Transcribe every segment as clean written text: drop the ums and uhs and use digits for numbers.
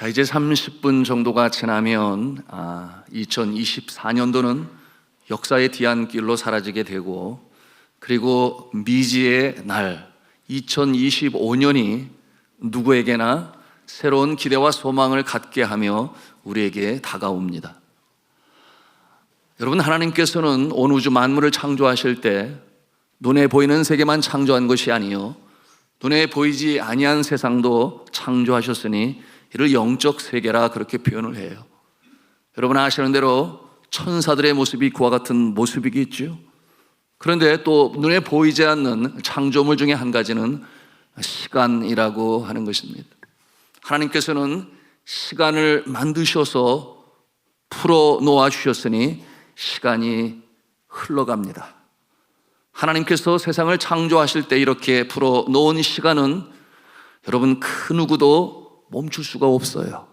자, 이제 30분 정도가 지나면 2024년도는 역사의 뒤안길로 사라지게 되고, 그리고 미지의 날 2025년이 누구에게나 새로운 기대와 소망을 갖게 하며 우리에게 다가옵니다. 여러분, 하나님께서는 온 우주 만물을 창조하실 때 눈에 보이는 세계만 창조한 것이 아니요 눈에 보이지 아니한 세상도 창조하셨으니 이를 영적 세계라 그렇게 표현을 해요. 여러분 아시는 대로 천사들의 모습이 그와 같은 모습이겠죠. 그런데 또 눈에 보이지 않는 창조물 중에 한 가지는 시간이라고 하는 것입니다. 하나님께서는 시간을 만드셔서 풀어 놓아 주셨으니 시간이 흘러갑니다. 하나님께서 세상을 창조하실 때 이렇게 풀어 놓은 시간은 여러분 그 누구도 멈출 수가 없어요.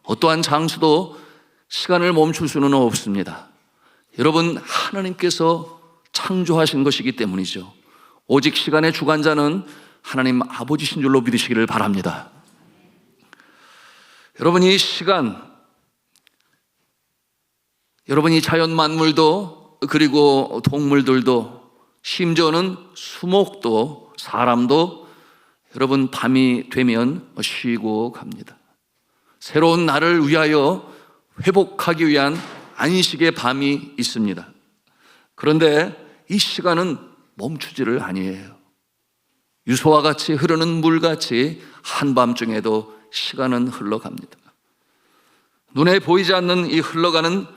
어떠한 장수도 시간을 멈출 수는 없습니다. 여러분, 하나님께서 창조하신 것이기 때문이죠. 오직 시간의 주관자는 하나님 아버지신 줄로 믿으시기를 바랍니다. 여러분, 이 시간, 여러분 이 자연 만물도 그리고 동물들도 심지어는 수목도 사람도 여러분 밤이 되면 쉬고 갑니다. 새로운 날을 위하여 회복하기 위한 안식의 밤이 있습니다. 그런데 이 시간은 멈추지를 아니해요. 유소와 같이 흐르는 물같이 한밤중에도 시간은 흘러갑니다. 눈에 보이지 않는 이 흘러가는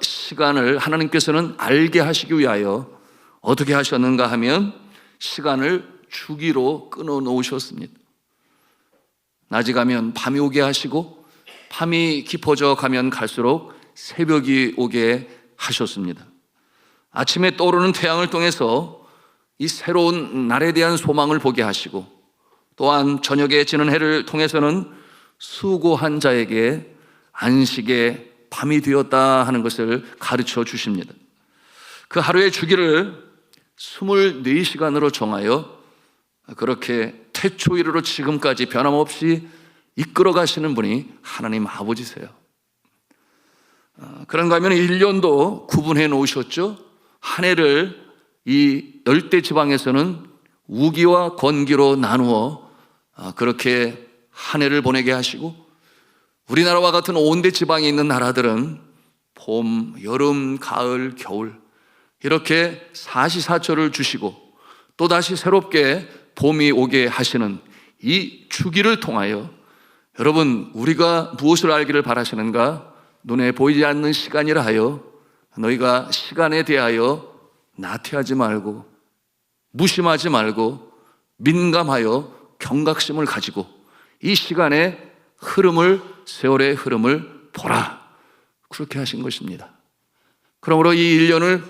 시간을 하나님께서는 알게 하시기 위하여 어떻게 하셨는가 하면 시간을 주기로 끊어 놓으셨습니다. 낮이 가면 밤이 오게 하시고 밤이 깊어져 가면 갈수록 새벽이 오게 하셨습니다. 아침에 떠오르는 태양을 통해서 이 새로운 날에 대한 소망을 보게 하시고, 또한 저녁에 지는 해를 통해서는 수고한 자에게 안식의 밤이 되었다 하는 것을 가르쳐 주십니다. 그 하루의 주기를 24시간으로 정하여 그렇게 태초 이르로 지금까지 변함없이 이끌어 가시는 분이 하나님 아버지세요. 그런가 하면 1년도 구분해 놓으셨죠. 한 해를 이 열대 지방에서는 우기와 건기로 나누어 그렇게 한 해를 보내게 하시고, 우리나라와 같은 온대 지방에 있는 나라들은 봄, 여름, 가을, 겨울 이렇게 사시사철을 주시고 또다시 새롭게 봄이 오게 하시는 이 주기를 통하여 여러분 우리가 무엇을 알기를 바라시는가? 눈에 보이지 않는 시간이라 하여 너희가 시간에 대하여 나태하지 말고 무심하지 말고 민감하여 경각심을 가지고 이 시간의 흐름을, 세월의 흐름을 보라, 그렇게 하신 것입니다. 그러므로 이 1년을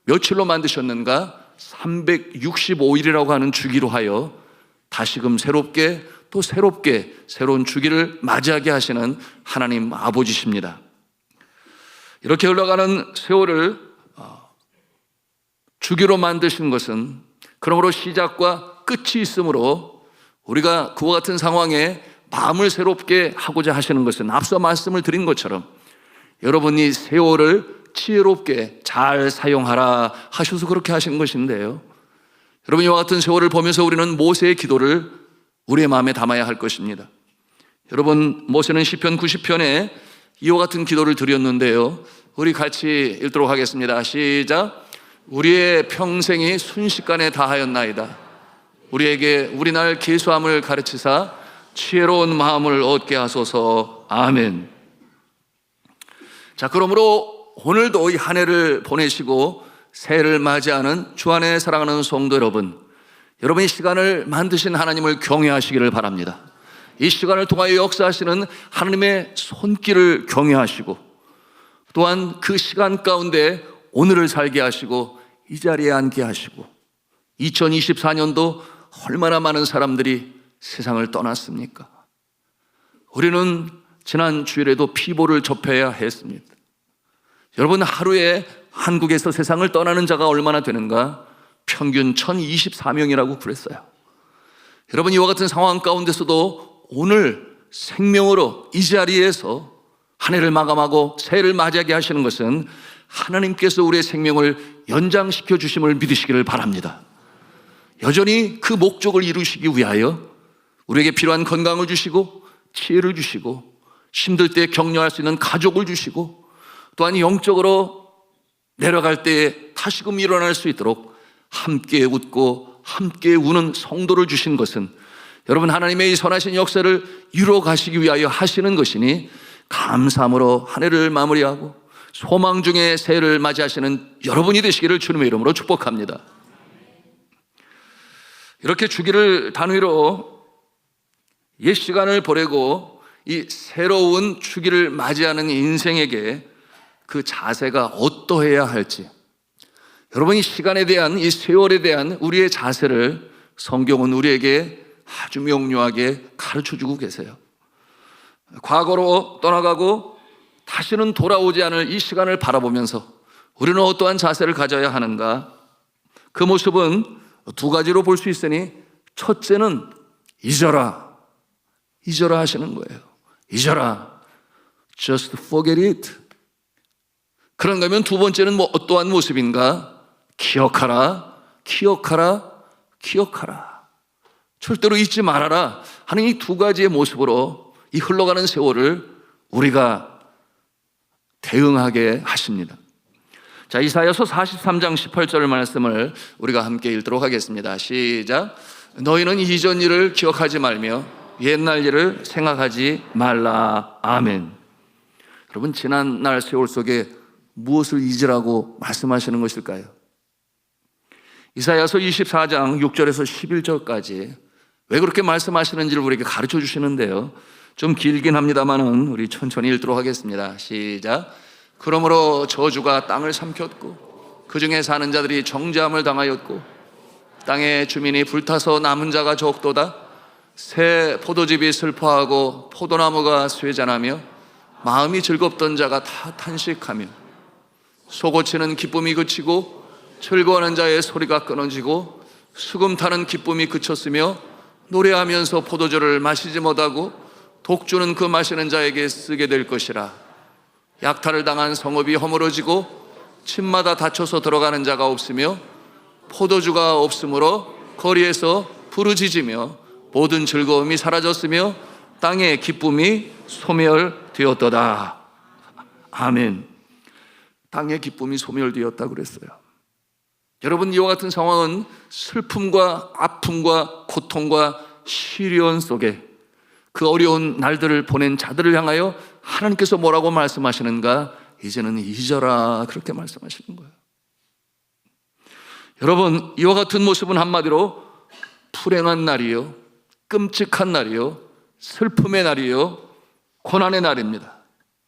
며칠로 만드셨는가? 365일이라고 하는 주기로 하여 다시금 새롭게 또 새롭게 새로운 주기를 맞이하게 하시는 하나님 아버지십니다. 이렇게 흘러가는 세월을 주기로 만드신 것은 그러므로 시작과 끝이 있으므로 우리가 그와 같은 상황에 마음을 새롭게 하고자 하시는 것은 앞서 말씀을 드린 것처럼 여러분이 세월을 지혜롭게 잘 사용하라 하셔서 그렇게 하신 것인데요, 여러분 이와 같은 세월을 보면서 우리는 모세의 기도를 우리의 마음에 담아야 할 것입니다. 여러분 모세는 시편 90편에 이와 같은 기도를 드렸는데요, 우리 같이 읽도록 하겠습니다. 시작. 우리의 평생이 순식간에 다하였나이다. 우리에게 우리 날 계수함을 가르치사 지혜로운 마음을 얻게 하소서. 아멘. 자, 그러므로 오늘도 이 한 해를 보내시고 새해를 맞이하는 주 안에 사랑하는 성도 여러분, 여러분이 시간을 만드신 하나님을 경외하시기를 바랍니다. 이 시간을 통하여 역사하시는 하나님의 손길을 경외하시고, 또한 그 시간 가운데 오늘을 살게 하시고 이 자리에 앉게 하시고, 2024년도 얼마나 많은 사람들이 세상을 떠났습니까? 우리는 지난 주일에도 피보를 접해야 했습니다. 여러분 하루에 한국에서 세상을 떠나는 자가 얼마나 되는가? 평균 1024명이라고 그랬어요. 여러분 이와 같은 상황 가운데서도 오늘 생명으로 이 자리에서 한 해를 마감하고 새해를 맞이하게 하시는 것은 하나님께서 우리의 생명을 연장시켜 주심을 믿으시기를 바랍니다. 여전히 그 목적을 이루시기 위하여 우리에게 필요한 건강을 주시고 지혜를 주시고 힘들 때 격려할 수 있는 가족을 주시고 또한 영적으로 내려갈 때에 다시금 일어날 수 있도록 함께 웃고 함께 우는 성도를 주신 것은 여러분 하나님의 이 선하신 역사를 이루어 가시기 위하여 하시는 것이니 감사함으로 한 해를 마무리하고 소망 중에 새해를 맞이하시는 여러분이 되시기를 주님의 이름으로 축복합니다. 이렇게 주기를 단위로 옛 시간을 보내고 이 새로운 주기를 맞이하는 인생에게 그 자세가 어떠해야 할지, 여러분 이 시간에 대한, 이 세월에 대한 우리의 자세를 성경은 우리에게 아주 명료하게 가르쳐주고 계세요. 과거로 떠나가고 다시는 돌아오지 않을 이 시간을 바라보면서 우리는 어떠한 자세를 가져야 하는가? 그 모습은 두 가지로 볼 수 있으니, 첫째는 잊어라 하시는 거예요. 잊어라, just forget it. 그런가 하면 두 번째는 어떠한 모습인가? 기억하라. 절대로 잊지 말아라 하는 이 두 가지의 모습으로 이 흘러가는 세월을 우리가 대응하게 하십니다. 자, 이사야서 43장 18절 말씀을 우리가 함께 읽도록 하겠습니다. 시작. 너희는 이전 일을 기억하지 말며 옛날 일을 생각하지 말라. 아멘. 여러분, 지난 날 세월 속에 무엇을 잊으라고 말씀하시는 것일까요? 이사야서 24장 6절에서 11절까지 왜 그렇게 말씀하시는지를 우리에게 가르쳐 주시는데요, 좀 길긴 합니다만은 우리 천천히 읽도록 하겠습니다. 시작. 그러므로 저주가 땅을 삼켰고 그 중에 사는 자들이 정죄함을 당하였고 땅의 주민이 불타서 남은 자가 적도다. 새 포도즙이 슬퍼하고 포도나무가 쇠잔하며 마음이 즐겁던 자가 다 탄식하며 소고치는 기쁨이 그치고 즐거워하는 자의 소리가 끊어지고 수금 타는 기쁨이 그쳤으며 노래하면서 포도주를 마시지 못하고 독주는 그 마시는 자에게 쓰게 될 것이라. 약탈을 당한 성읍이 허물어지고 집마다 닫혀서 들어가는 자가 없으며 포도주가 없으므로 거리에서 부르짖으며 모든 즐거움이 사라졌으며 땅의 기쁨이 소멸되었도다. 아멘. 땅의 기쁨이 소멸되었다 그랬어요. 여러분, 이와 같은 상황은 슬픔과 아픔과 고통과 시련 속에 그 어려운 날들을 보낸 자들을 향하여 하나님께서 뭐라고 말씀하시는가? 이제는 잊어라, 그렇게 말씀하시는 거예요. 여러분, 이와 같은 모습은 한마디로 불행한 날이요, 끔찍한 날이요, 슬픔의 날이요, 고난의 날입니다.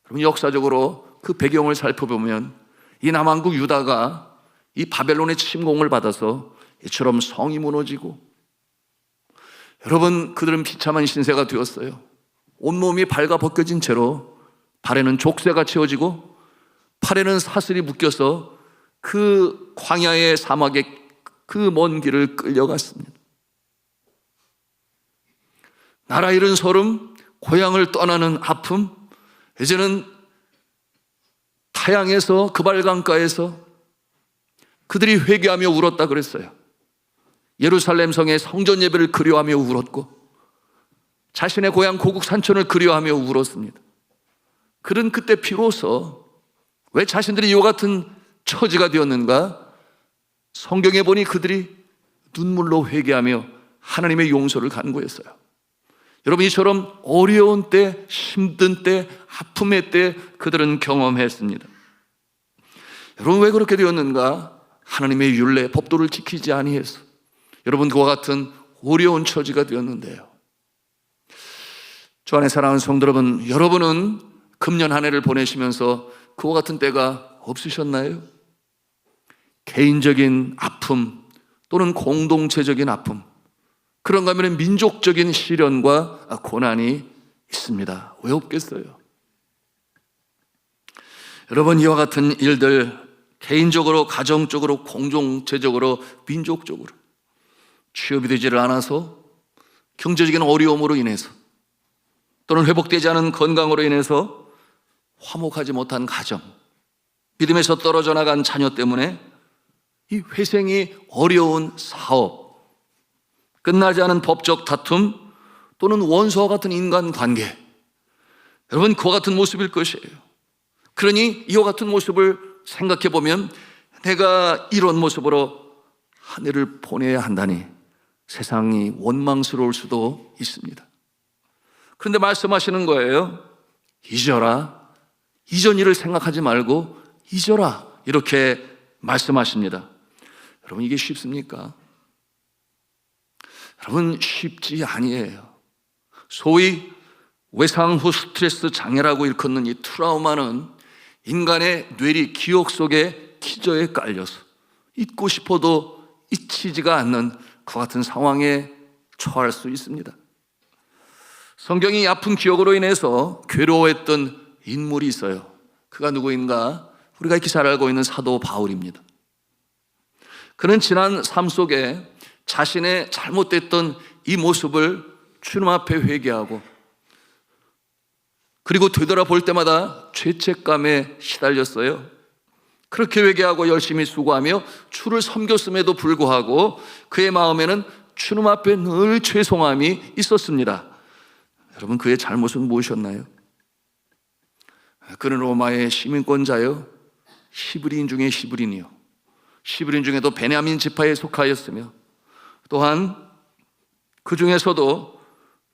여러분, 역사적으로 그 배경을 살펴보면 이 남왕국 유다가 이 바벨론의 침공을 받아서 이처럼 성이 무너지고, 여러분, 그들은 비참한 신세가 되었어요. 온몸이 발가벗겨진 채로 발에는 족쇄가 채워지고 팔에는 사슬이 묶여서 그 광야의 사막의 그 먼 길을 끌려갔습니다. 나라 잃은 소름, 고향을 떠나는 아픔, 이제는 타양에서, 그발강가에서 그들이 회개하며 울었다 그랬어요. 예루살렘 성의 성전 예배를 그리워하며 울었고 자신의 고향 고국 산천을 그리워하며 울었습니다. 그런 그때 비로소 왜 자신들이 이와 같은 처지가 되었는가? 성경에 보니 그들이 눈물로 회개하며 하나님의 용서를 간구했어요. 여러분, 이처럼 어려운 때, 힘든 때, 아픔의 때 그들은 경험했습니다. 여러분, 왜 그렇게 되었는가? 하나님의 율례, 법도를 지키지 아니해서 여러분, 그와 같은 어려운 처지가 되었는데요. 주 안에 사랑하는 성도 여러분, 여러분은 금년 한 해를 보내시면서 그와 같은 때가 없으셨나요? 개인적인 아픔 또는 공동체적인 아픔, 그런가 하면 민족적인 시련과 고난이 있습니다. 왜 없겠어요? 여러분, 이와 같은 일들 개인적으로, 가정적으로, 공동체적으로, 민족적으로 취업이 되지를 않아서 경제적인 어려움으로 인해서 또는 회복되지 않은 건강으로 인해서 화목하지 못한 가정, 믿음에서 떨어져 나간 자녀 때문에 이 회생이 어려운 사업, 끝나지 않은 법적 다툼 또는 원수와 같은 인간관계, 여러분 그와 같은 모습일 것이에요. 그러니 이와 같은 모습을 생각해 보면 내가 이런 모습으로 한 해를 보내야 한다니 세상이 원망스러울 수도 있습니다. 그런데 말씀하시는 거예요. 잊어라. 이전 일을 생각하지 말고 잊어라. 이렇게 말씀하십니다. 여러분 이게 쉽습니까? 여러분 쉽지 아니에요. 소위 외상 후 스트레스 장애라고 일컫는 이 트라우마는 인간의 뇌리 기억 속에 기저에 깔려서 잊고 싶어도 잊히지가 않는 그 같은 상황에 처할 수 있습니다. 성경이 아픈 기억으로 인해서 괴로워했던 인물이 있어요. 그가 누구인가? 우리가 익히 잘 알고 있는 사도 바울입니다. 그는 지난 삶 속에 자신의 잘못됐던 이 모습을 주님 앞에 회개하고 그리고 되돌아볼 때마다 죄책감에 시달렸어요. 그렇게 회개하고 열심히 수고하며 주를 섬겼음에도 불구하고 그의 마음에는 주님 앞에 늘 죄송함이 있었습니다. 여러분 그의 잘못은 무엇이었나요? 그는 로마의 시민권자요, 히브리인 중에 히브리인이요, 히브리인 중에도 베냐민 지파에 속하였으며 또한 그 중에서도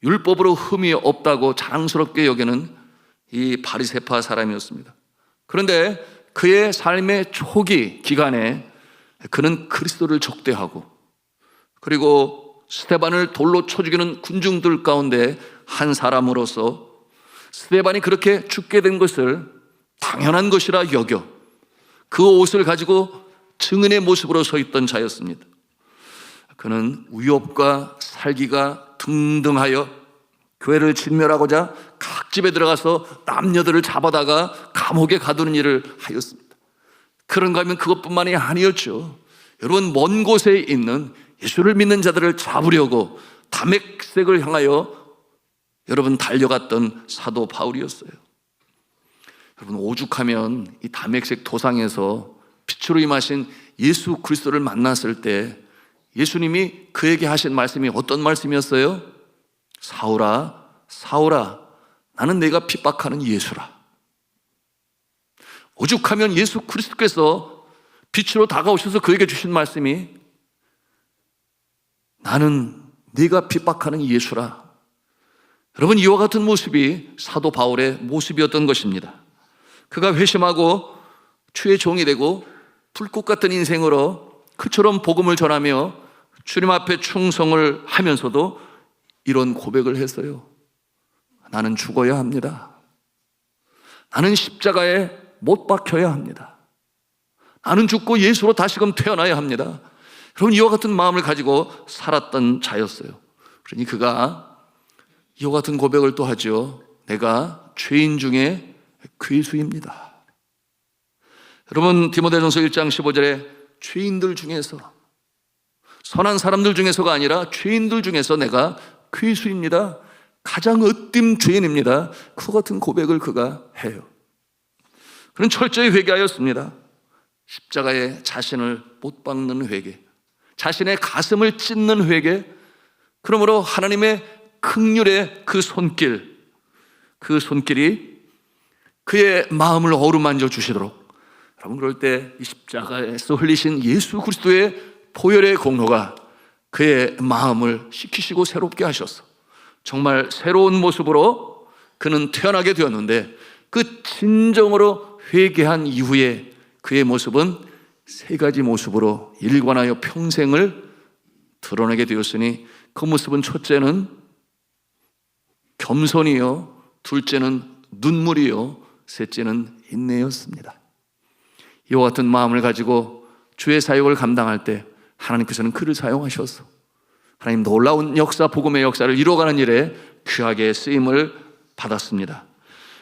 율법으로 흠이 없다고 자랑스럽게 여기는 이 바리새파 사람이었습니다. 그런데 그의 삶의 초기 기간에 그는 그리스도를 적대하고 그리고 스데반을 돌로 쳐 죽이는 군중들 가운데 한 사람으로서 스데반이 그렇게 죽게 된 것을 당연한 것이라 여겨 그 옷을 가지고 증인의 모습으로 서 있던 자였습니다. 그는 위협과 살기가 등등하여 교회를 진멸하고자 각 집에 들어가서 남녀들을 잡아다가 감옥에 가두는 일을 하였습니다. 그런가 하면 그것뿐만이 아니었죠. 여러분 먼 곳에 있는 예수를 믿는 자들을 잡으려고 다메섹을 향하여 여러분 달려갔던 사도 바울이었어요. 여러분 오죽하면 이 다메섹 도상에서 빛으로 임하신 예수 그리스도를 만났을 때 예수님이 그에게 하신 말씀이 어떤 말씀이었어요? 사울아, 사울아, 나는 내가 핍박하는 예수라. 오죽하면 예수 그리스도께서 빛으로 다가오셔서 그에게 주신 말씀이 나는 네가 핍박하는 예수라. 여러분 이와 같은 모습이 사도 바울의 모습이었던 것입니다. 그가 회심하고 주의 종이 되고 불꽃 같은 인생으로 그처럼 복음을 전하며 주님 앞에 충성을 하면서도 이런 고백을 했어요. 나는 죽어야 합니다. 나는 십자가에 못 박혀야 합니다. 나는 죽고 예수로 다시금 태어나야 합니다. 여러분 이와 같은 마음을 가지고 살았던 자였어요. 그러니 그가 이와 같은 고백을 또 하죠. 내가 죄인 중에 괴수입니다. 여러분 디모데전서 1장 15절에 죄인들 중에서 선한 사람들 중에서가 아니라 죄인들 중에서 내가 괴수입니다. 가장 으뜸 죄인입니다. 그 같은 고백을 그가 해요. 그는 철저히 회개하였습니다. 십자가에 자신을 못 박는 회개, 자신의 가슴을 찢는 회개, 그러므로 하나님의 긍휼의 그 손길, 그 손길이 그의 마음을 어루만져 주시도록 여러분 그럴 때 이 십자가에서 흘리신 예수 그리스도의 보혈의 공로가 그의 마음을 식히시고 새롭게 하셔서 정말 새로운 모습으로 그는 태어나게 되었는데 그 진정으로 회개한 이후에 그의 모습은 세 가지 모습으로 일관하여 평생을 드러내게 되었으니 그 모습은 첫째는 겸손이요, 둘째는 눈물이요, 셋째는 인내였습니다. 이와 같은 마음을 가지고 주의 사역을 감당할 때 하나님께서는 그를 사용하셔서 하나님 놀라운 역사, 복음의 역사를 이루어가는 일에 귀하게 쓰임을 받았습니다.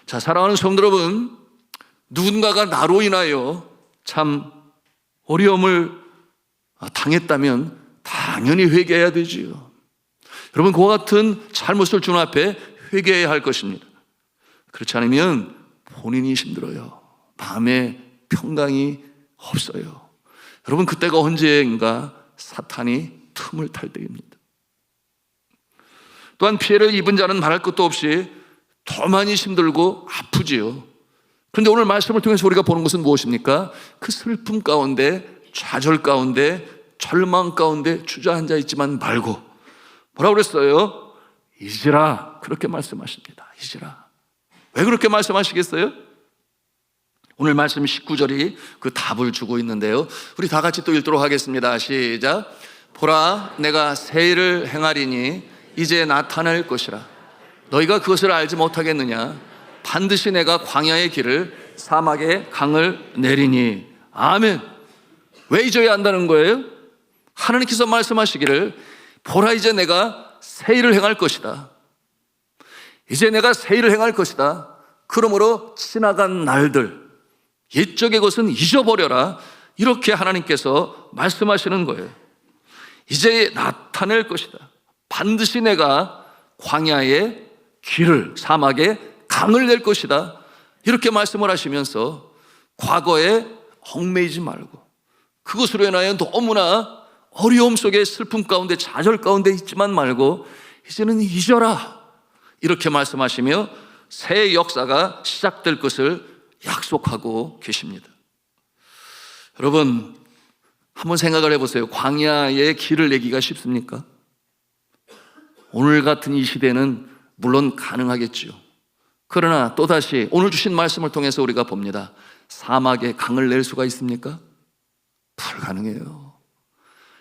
자, 사랑하는 성도 여러분, 누군가가 나로 인하여 참 어려움을 당했다면 당연히 회개해야 되지요. 여러분 그와 같은 잘못을 주님 앞에 회개해야 할 것입니다. 그렇지 않으면 본인이 힘들어요. 마음에 평강이 없어요. 여러분, 그때가 언제인가? 사탄이 틈을 탈 때입니다. 또한 피해를 입은 자는 말할 것도 없이 더 많이 힘들고 아프지요. 그런데 오늘 말씀을 통해서 우리가 보는 것은 무엇입니까? 그 슬픔 가운데, 좌절 가운데, 절망 가운데 주저앉아 있지만 말고 뭐라고 그랬어요? 잊으라. 그렇게 말씀하십니다. 잊으라. 왜 그렇게 말씀하시겠어요? 오늘 말씀 19절이 그 답을 주고 있는데요, 우리 다 같이 또 읽도록 하겠습니다. 시작. 보라, 내가 새 일을 행하리니 이제 나타날 것이라. 너희가 그것을 알지 못하겠느냐? 반드시 내가 광야의 길을, 사막의 강을 내리니. 아멘. 왜 잊어야 한다는 거예요? 하나님께서 말씀하시기를, 보라, 이제 내가 새 일을 행할 것이다. 이제 내가 새 일을 행할 것이다. 그러므로 지나간 날들, 옛적의 것은 잊어버려라. 이렇게 하나님께서 말씀하시는 거예요. 이제 나타낼 것이다. 반드시 내가 광야의 길을, 사막에 강을 낼 것이다. 이렇게 말씀을 하시면서 과거에 얽매이지 말고, 그것으로 인하여 너무나 어려움 속에, 슬픔 가운데, 좌절 가운데 있지만 말고 이제는 잊어라. 이렇게 말씀하시며 새 역사가 시작될 것을 약속하고 계십니다. 여러분, 한번 생각을 해보세요. 광야의 길을 내기가 쉽습니까? 오늘 같은 이 시대는 물론 가능하겠지요. 그러나 또다시 오늘 주신 말씀을 통해서 우리가 봅니다. 사막에 강을 낼 수가 있습니까? 불가능해요.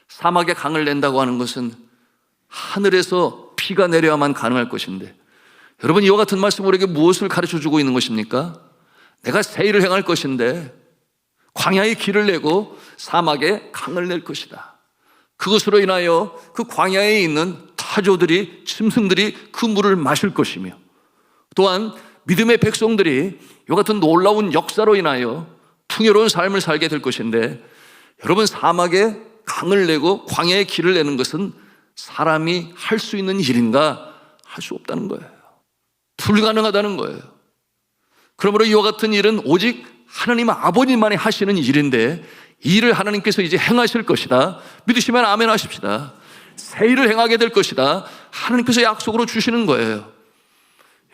사막에 강을 낸다고 하는 것은 하늘에서 비가 내려야만 가능할 것인데, 여러분, 이와 같은 말씀 우리에게 무엇을 가르쳐주고 있는 것입니까? 내가 새 일을 행할 것인데 광야의 길을 내고 사막에 강을 낼 것이다. 그것으로 인하여 그 광야에 있는 타조들이, 짐승들이 그 물을 마실 것이며, 또한 믿음의 백성들이 이와 같은 놀라운 역사로 인하여 풍요로운 삶을 살게 될 것인데, 여러분, 사막에 강을 내고 광야의 길을 내는 것은 사람이 할 수 있는 일인가? 할 수 없다는 거예요. 불가능하다는 거예요. 그러므로 이와 같은 일은 오직 하나님 아버님만이 하시는 일인데, 이 일을 하나님께서 이제 행하실 것이다. 믿으시면 아멘 하십시다. 새 일을 행하게 될 것이다. 하나님께서 약속으로 주시는 거예요.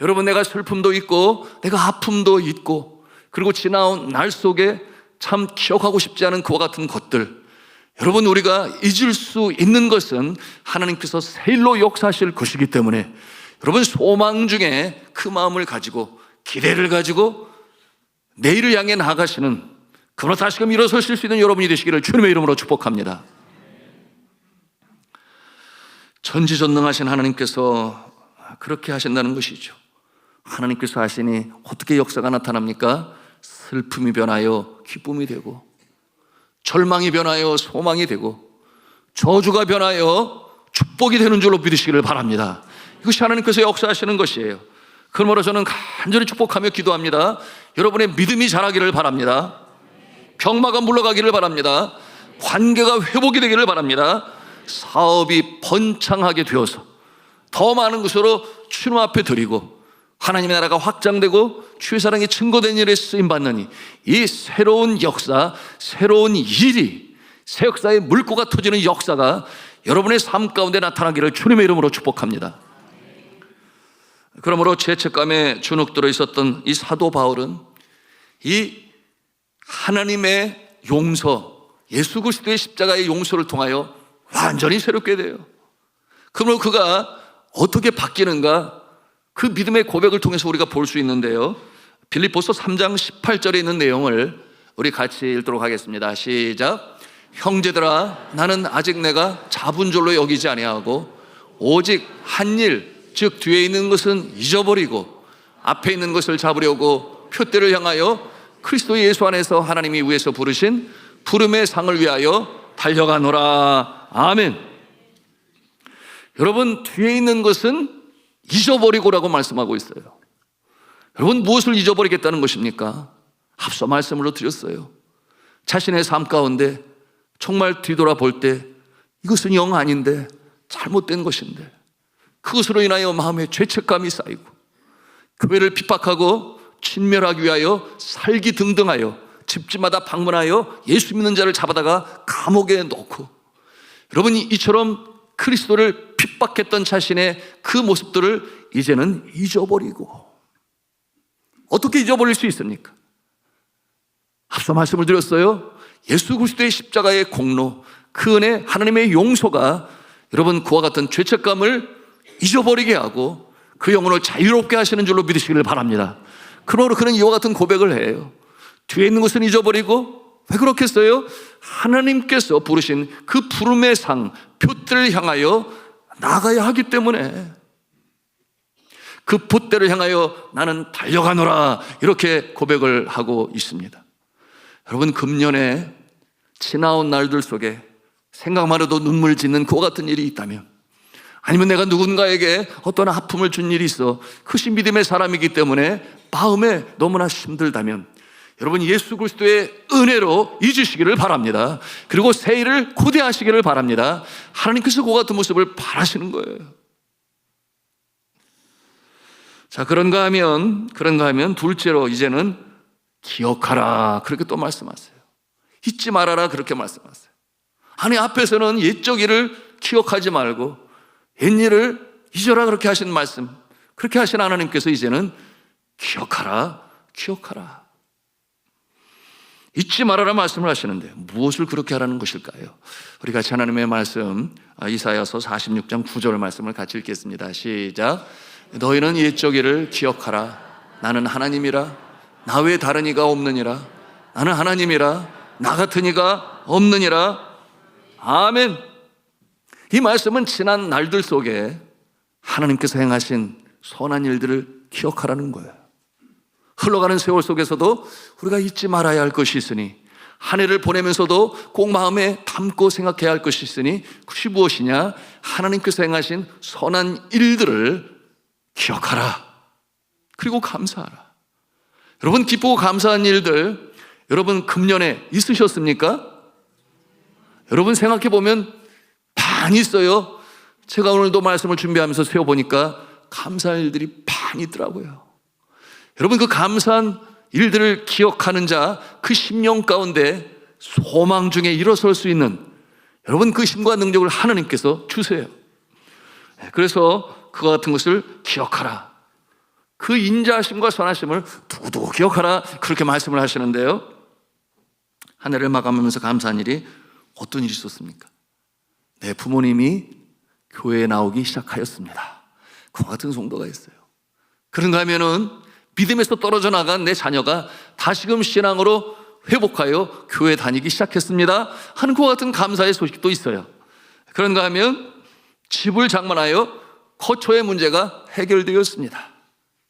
여러분, 내가 슬픔도 있고 내가 아픔도 있고, 그리고 지나온 날 속에 참 기억하고 싶지 않은 그와 같은 것들, 여러분, 우리가 잊을 수 있는 것은 하나님께서 새 일로 역사하실 것이기 때문에, 여러분, 소망 중에 그 마음을 가지고, 기대를 가지고 내일을 향해 나아가시는, 그러나 다시금 일어서실 수 있는 여러분이 되시기를 주님의 이름으로 축복합니다. 전지전능하신 하나님께서 그렇게 하신다는 것이죠. 하나님께서 하시니 어떻게 역사가 나타납니까? 슬픔이 변하여 기쁨이 되고, 절망이 변하여 소망이 되고, 저주가 변하여 축복이 되는 줄로 믿으시기를 바랍니다. 이것이 하나님께서 역사하시는 것이에요. 그러므로 저는 간절히 축복하며 기도합니다. 여러분의 믿음이 자라기를 바랍니다. 병마가 물러가기를 바랍니다. 관계가 회복이 되기를 바랍니다. 사업이 번창하게 되어서 더 많은 것으로 주님 앞에 드리고, 하나님의 나라가 확장되고 주의 사랑이 증거된 일에 쓰임받는 이 새로운 역사, 새로운 일이, 새 역사의 물꼬가 터지는 역사가 여러분의 삶 가운데 나타나기를 주님의 이름으로 축복합니다. 그러므로 죄책감에 주눅들어 있었던 이 사도 바울은 이 하나님의 용서, 예수 그리스도의 십자가의 용서를 통하여 완전히 새롭게 돼요. 그러므로 그가 어떻게 바뀌는가? 그 믿음의 고백을 통해서 우리가 볼 수 있는데요, 빌립보서 3장 18절에 있는 내용을 우리 같이 읽도록 하겠습니다. 시작. 형제들아, 나는 아직 내가 잡은 줄로 여기지 아니하고 오직 한 일, 즉 뒤에 있는 것은 잊어버리고 앞에 있는 것을 잡으려고 표대를 향하여 그리스도 예수 안에서 하나님이 위에서 부르신 부름의 상을 위하여 달려가노라. 아멘. 여러분, 뒤에 있는 것은 잊어버리고라고 말씀하고 있어요. 여러분, 무엇을 잊어버리겠다는 것입니까? 앞서 말씀으로 드렸어요. 자신의 삶 가운데 정말 뒤돌아볼 때 이것은 영 아닌데, 잘못된 것인데, 그것으로 인하여 마음에 죄책감이 쌓이고 교회를 핍박하고 진멸하기 위하여 살기 등등하여 집집마다 방문하여 예수 믿는 자를 잡아다가 감옥에 넣고, 여러분이 이처럼 그리스도를 핍박했던 자신의 그 모습들을 이제는 잊어버리고, 어떻게 잊어버릴 수 있습니까? 앞서 말씀을 드렸어요. 예수 그리스도의 십자가의 공로, 그 은혜, 하나님의 용서가 여러분 그와 같은 죄책감을 잊어버리게 하고 그 영혼을 자유롭게 하시는 줄로 믿으시기를 바랍니다. 그러므로 그는 이와 같은 고백을 해요. 뒤에 있는 것은 잊어버리고, 왜 그렇겠어요? 하나님께서 부르신 그 부름의 상, 표대를 향하여 나가야 하기 때문에, 그 봇대를 향하여 나는 달려가노라, 이렇게 고백을 하고 있습니다. 여러분, 금년에 지나온 날들 속에 생각만 해도 눈물 짓는 그와 같은 일이 있다면, 아니면 내가 누군가에게 어떤 아픔을 준 일이 있어 크신 믿음의 사람이기 때문에 마음에 너무나 힘들다면, 여러분 예수 그리스도의 은혜로 잊으시기를 바랍니다. 그리고 새해를 고대하시기를 바랍니다. 하나님께서 그와 같은 모습을 바라시는 거예요. 자, 그런가 하면 둘째로 이제는 기억하라, 그렇게 또 말씀하세요. 잊지 말아라, 그렇게 말씀하세요. 아니, 앞에서는 옛적 일을 기억하지 말고 옛일을 잊어라, 그렇게 하신 말씀, 그렇게 하신 하나님께서 이제는 기억하라, 기억하라, 잊지 말아라 말씀을 하시는데 무엇을 그렇게 하라는 것일까요? 우리 같이 하나님의 말씀, 이사야서 46장 9절 말씀을 같이 읽겠습니다. 시작. 너희는 옛적 일을 기억하라. 나는 하나님이라. 나 외에 다른 이가 없느니라. 나는 하나님이라. 나 같은 이가 없느니라. 아멘. 이 말씀은 지난 날들 속에 하나님께서 행하신 선한 일들을 기억하라는 거예요. 흘러가는 세월 속에서도 우리가 잊지 말아야 할 것이 있으니, 한 해를 보내면서도 꼭 마음에 담고 생각해야 할 것이 있으니, 그것이 무엇이냐? 하나님께서 행하신 선한 일들을 기억하라. 그리고 감사하라. 여러분, 기쁘고 감사한 일들 여러분 금년에 있으셨습니까? 여러분 생각해 보면 많이 있어요. 제가 오늘도 말씀을 준비하면서 세워보니까 감사할 일들이 많이 있더라고요. 여러분, 그 감사한 일들을 기억하는 자, 그 심령 가운데 소망 중에 일어설 수 있는 여러분 그 힘과 능력을 하나님께서 주세요. 그래서 그와 같은 것을 기억하라. 그 인자하심과 선하심을 두고두고 기억하라, 그렇게 말씀을 하시는데요. 한 해를 마감하면서 감사한 일이 어떤 일이 있었습니까? 내 부모님이 교회에 나오기 시작하였습니다. 그와 같은 성도가 있어요. 그런가 하면은 믿음에서 떨어져 나간 내 자녀가 다시금 신앙으로 회복하여 교회 다니기 시작했습니다 하는 그와 같은 감사의 소식도 있어요. 그런가 하면 집을 장만하여 거처의 문제가 해결되었습니다.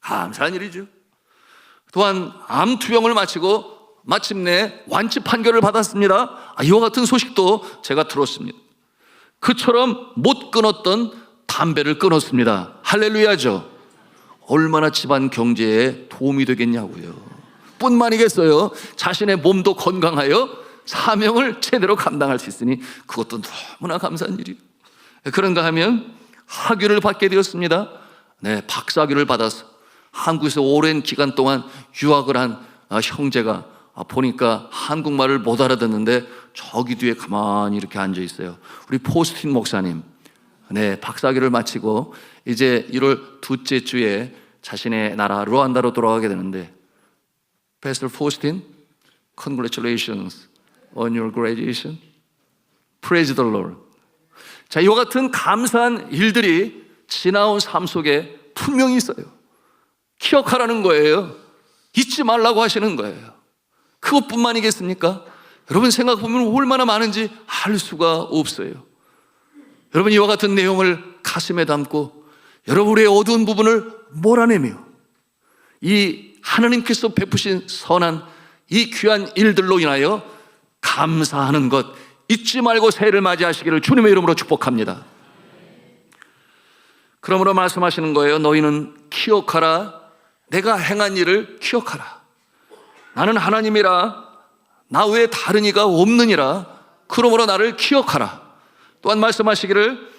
감사한 일이죠. 또한 암투병을 마치고 마침내 완치 판결을 받았습니다. 이와 같은 소식도 제가 들었습니다. 그처럼 못 끊었던 담배를 끊었습니다. 할렐루야죠. 얼마나 집안 경제에 도움이 되겠냐고요. 뿐만이겠어요. 자신의 몸도 건강하여 사명을 제대로 감당할 수 있으니 그것도 너무나 감사한 일이에요. 그런가 하면 학위를 받게 되었습니다. 네, 박사학위를 받아서 한국에서 오랜 기간 동안 유학을 한 형제가 보니까 한국말을 못 알아듣는데 저기 뒤에 가만히 이렇게 앉아 있어요. 우리 포스틴 목사님, 네, 박사학위를 마치고 이제 1월 둘째 주에 자신의 나라 루안다로 돌아가게 되는데, Pastor Faustin, congratulations on your graduation. Praise the Lord. 자, 이와 같은 감사한 일들이 지나온 삶 속에 분명히 있어요. 기억하라는 거예요. 잊지 말라고 하시는 거예요. 그것뿐만이겠습니까? 여러분 생각해보면 얼마나 많은지 알 수가 없어요. 여러분, 이와 같은 내용을 가슴에 담고 여러분의 어두운 부분을 몰아내며 이 하나님께서 베푸신 선한 이 귀한 일들로 인하여 감사하는 것 잊지 말고 새해를 맞이하시기를 주님의 이름으로 축복합니다. 그러므로 말씀하시는 거예요. 너희는 기억하라. 내가 행한 일을 기억하라. 나는 하나님이라. 나 외에 다른 이가 없느니라. 그러므로 나를 기억하라. 또한 말씀하시기를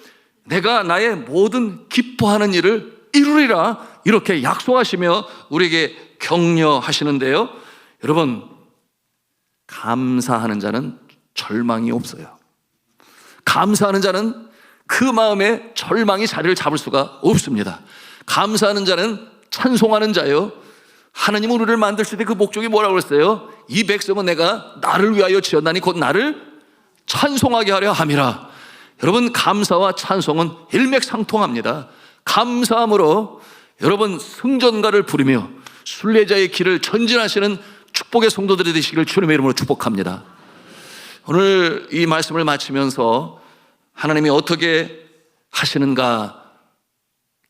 내가 나의 모든 기뻐하는 일을 이루리라 이렇게 약속하시며 우리에게 격려하시는데요. 여러분, 감사하는 자는 절망이 없어요. 감사하는 자는 그 마음에 절망이 자리를 잡을 수가 없습니다. 감사하는 자는 찬송하는 자요. 하나님은 우리를 만드실 때 그 목적이 뭐라고 그랬어요? 이 백성은 내가 나를 위하여 지었나니 곧 나를 찬송하게 하려 함이라. 여러분, 감사와 찬송은 일맥상통합니다. 감사함으로 여러분 승전가를 부르며 순례자의 길을 전진하시는 축복의 성도들이 되시기를 주님의 이름으로 축복합니다. 오늘 이 말씀을 마치면서 하나님이 어떻게 하시는가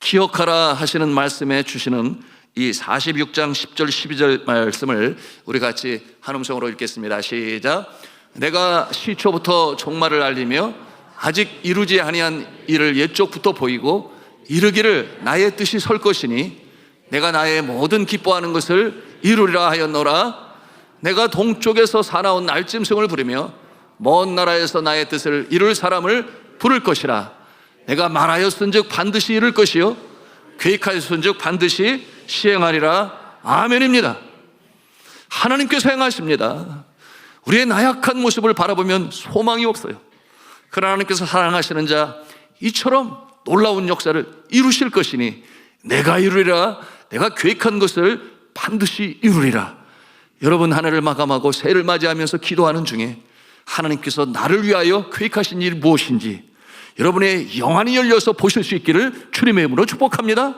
기억하라 하시는 말씀에 주시는 이 46장 10절 12절 말씀을 우리 같이 한 음성으로 읽겠습니다. 시작. 내가 시초부터 종말을 알리며 아직 이루지 아니한 일을 옛적부터 보이고 이르기를 나의 뜻이 설 것이니 내가 나의 모든 기뻐하는 것을 이루리라 하였노라. 내가 동쪽에서 사나운 날짐승을 부르며 먼 나라에서 나의 뜻을 이룰 사람을 부를 것이라. 내가 말하였은즉 반드시 이룰 것이요 계획하였은즉 반드시 시행하리라. 아멘입니다. 하나님께서 행하십니다. 우리의 나약한 모습을 바라보면 소망이 없어요. 그러나 하나님께서 사랑하시는 자 이처럼 놀라운 역사를 이루실 것이니 내가 이루리라. 내가 계획한 것을 반드시 이루리라. 여러분, 한 해를 마감하고 새해를 맞이하면서 기도하는 중에 하나님께서 나를 위하여 계획하신 일이 무엇인지 여러분의 영안이 열려서 보실 수 있기를 주님의 이름으로 축복합니다.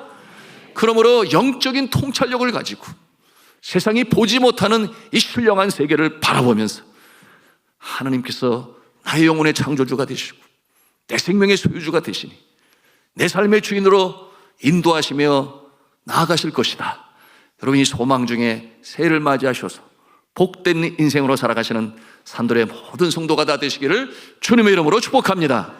그러므로 영적인 통찰력을 가지고 세상이 보지 못하는 이 신령한 세계를 바라보면서 하나님께서 나의 영혼의 창조주가 되시고 내 생명의 소유주가 되시니 내 삶의 주인으로 인도하시며 나아가실 것이다. 여러분, 이 소망 중에 새해를 맞이하셔서 복된 인생으로 살아가시는 산돌의 모든 성도가 다 되시기를 주님의 이름으로 축복합니다.